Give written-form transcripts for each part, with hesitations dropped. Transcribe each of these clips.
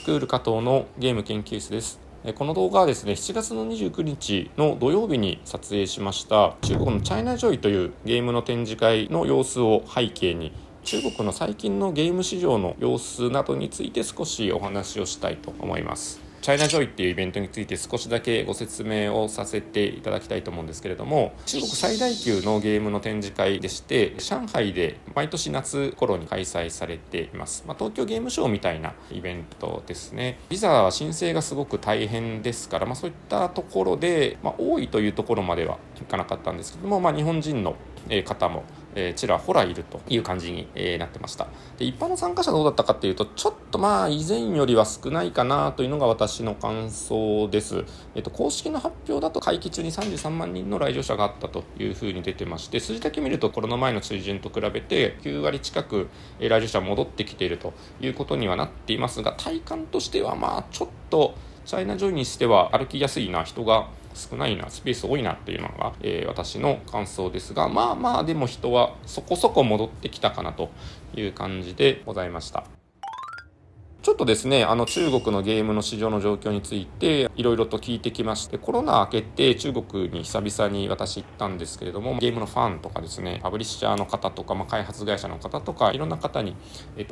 スクール加藤のゲーム研究室です。この動画はですね、7月の29日の土曜日に撮影しました中国のチャイナジョイというゲームの展示会の様子を背景に、中国の最近のゲーム市場の様子などについて少しお話をしたいと思います。チャイナジョイっていうイベントについて少しだけご説明をさせていただきたいと思うんですけれども、中国最大級のゲームの展示会でして、上海で毎年夏頃に開催されています。東京ゲームショウみたいなイベントですね。ビザ申請がすごく大変ですから、そういったところで、多いというところまではいかなかったんですけども、日本人の方もちらほらいるという感じになってました。で、一般の参加者どうだったかっていうと、ちょっと以前よりは少ないかなというのが私の感想です。公式の発表だと会期中に33万人の来場者があったというふうに出てまして、数字だけ見るとコロナ前の水準と比べて9割近く来場者戻ってきているということにはなっていますが、体感としてはちょっとチャイナジョイにしては歩きやすいな、人が少ないな、スペース多いなっていうのが、私の感想ですが、でも人はそこそこ戻ってきたかなという感じでございました。ちょっとですね、中国のゲームの市場の状況についていろいろと聞いてきまして、コロナ明けて中国に久々に私行ったんですけれども、ゲームのファンとかですね、パブリッシャーの方とか、開発会社の方とか、いろんな方に、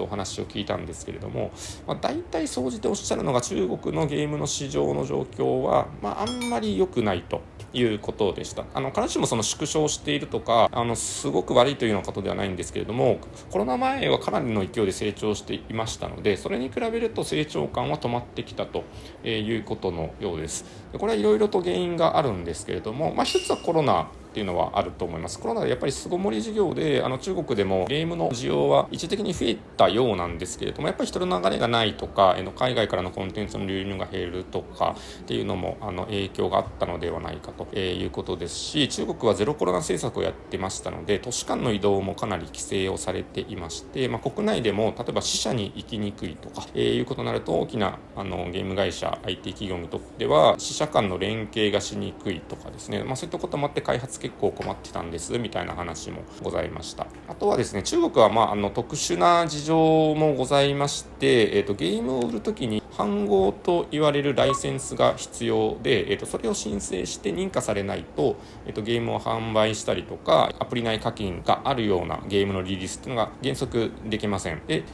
お話を聞いたんですけれども、大体総じておっしゃるのが、中国のゲームの市場の状況は、あんまり良くないということでした。必ずしもその縮小しているとか、すごく悪いというようなことではないんですけれども、コロナ前はかなりの勢いで成長していましたので、それに比べると成長感は止まってきたということのようです。これはいろいろと原因があるんですけれども、一つはコロナっていうのはあると思います。コロナでやっぱり巣ごもり事業で中国でもゲームの需要は一時的に増えたようなんですけれども、やっぱり人の流れがないとか、海外からのコンテンツの流入が減るとかっていうのも影響があったのではないかということですし、中国はゼロコロナ政策をやってましたので、都市間の移動もかなり規制をされていまして、国内でも例えば支社に行きにくいとか、いうことになると、大きなゲーム会社 IT 企業にとっては支社間の連携がしにくいとかですね、そういったこともあって開発結構困ってたんですみたいな話もございました。あとはですね、中国は特殊な事情もございまして、ゲームを売るときに販号と言われるライセンスが必要で、それを申請して認可されないと、ゲームを販売したりとか、アプリ内課金があるようなゲームのリリースっていうのが原則できません。で、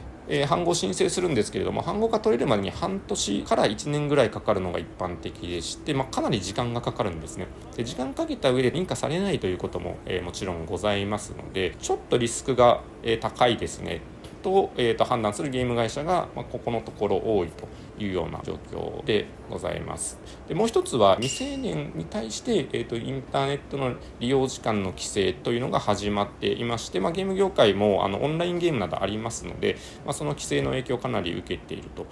版号申請するんですけれども、版号が取れるまでに半年から1年ぐらいかかるのが一般的でして、かなり時間がかかるんですね。で、時間かけた上で認可されないということも、もちろんございますので、ちょっとリスクが、高いですねと、判断するゲーム会社が、ここのところ多いというような状況でございます。で、もう一つは未成年に対して、インターネットの利用時間の規制というのが始まっていまして、ゲーム業界もオンラインゲームなどありますので、その規制の影響をかなり受けていると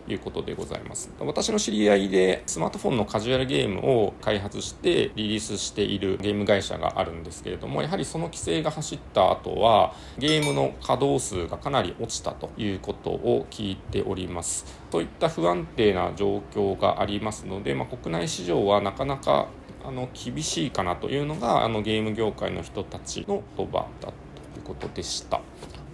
いうことでございます。私の知り合いでスマートフォンのカジュアルゲームを開発してリリースしているゲーム会社があるんですけれども、やはりその規制が走った後はゲームの稼働数がかなり落ちたということを聞いております。そういった不安定な状況がありますので、国内市場はなかなか厳しいかなというのがゲーム業界の人たちの言葉だということでした。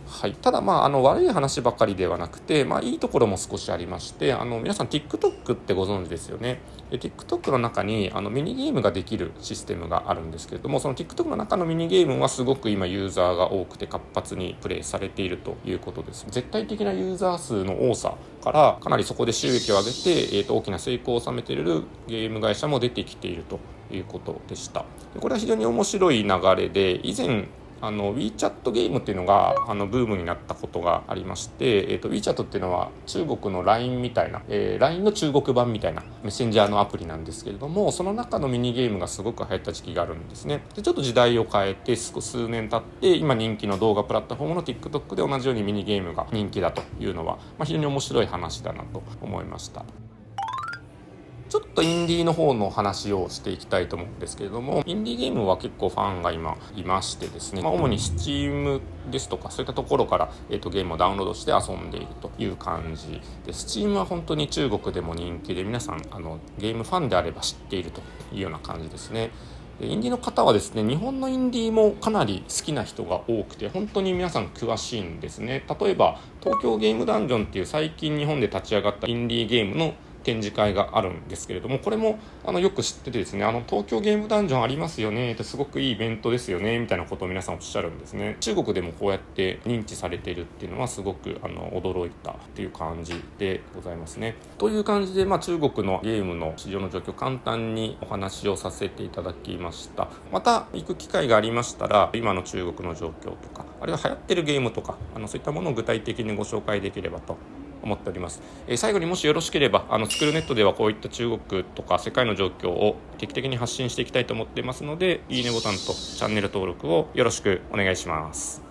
はい、ただ悪い話ばかりではなくて、いいところも少しありまして、皆さん TikTok ってご存知ですよね。で、 TikTok の中にミニゲームができるシステムがあるんですけれども、その TikTok の中のミニゲームはすごく今ユーザーが多くて活発にプレイされているということです。絶対的なユーザー数の多さからかなりそこで収益を上げて、大きな成功を収めているゲーム会社も出てきているということでした。で、これは非常に面白い流れで、以前WeChat ゲームっていうのがブームになったことがありまして、WeChat っていうのは中国の LINE みたいな、LINE の中国版みたいなメッセンジャーのアプリなんですけれども、その中のミニゲームがすごく流行った時期があるんですね。で、ちょっと時代を変えて数年経って今人気の動画プラットフォームの TikTok で同じようにミニゲームが人気だというのは、非常に面白い話だなと思いました。ちょっとインディーの方の話をしていきたいと思うんですけれども、インディーゲームは結構ファンが今いましてですね、主に Steam ですとかそういったところから、ゲームをダウンロードして遊んでいるという感じで、 Steam は本当に中国でも人気で、皆さんゲームファンであれば知っているというような感じですね。インディーの方はですね、日本のインディーもかなり好きな人が多くて、本当に皆さん詳しいんですね。例えば東京ゲームダンジョンっていう最近日本で立ち上がったインディーゲームの展示会があるんですけれども、これもよく知っててですね、東京ゲームダンジョンありますよねって、すごくいいイベントですよねみたいなことを皆さんおっしゃるんですね。中国でもこうやって認知されているっていうのはすごく驚いたっていう感じでございますね。という感じで、中国のゲームの市場の状況、簡単にお話をさせていただきました。また行く機会がありましたら、今の中国の状況とか、あるいは流行ってるゲームとか、そういったものを具体的にご紹介できればと思っております。最後にもしよろしければ、スクールネットではこういった中国とか世界の状況を定期的に発信していきたいと思っていますので、いいねボタンとチャンネル登録をよろしくお願いします。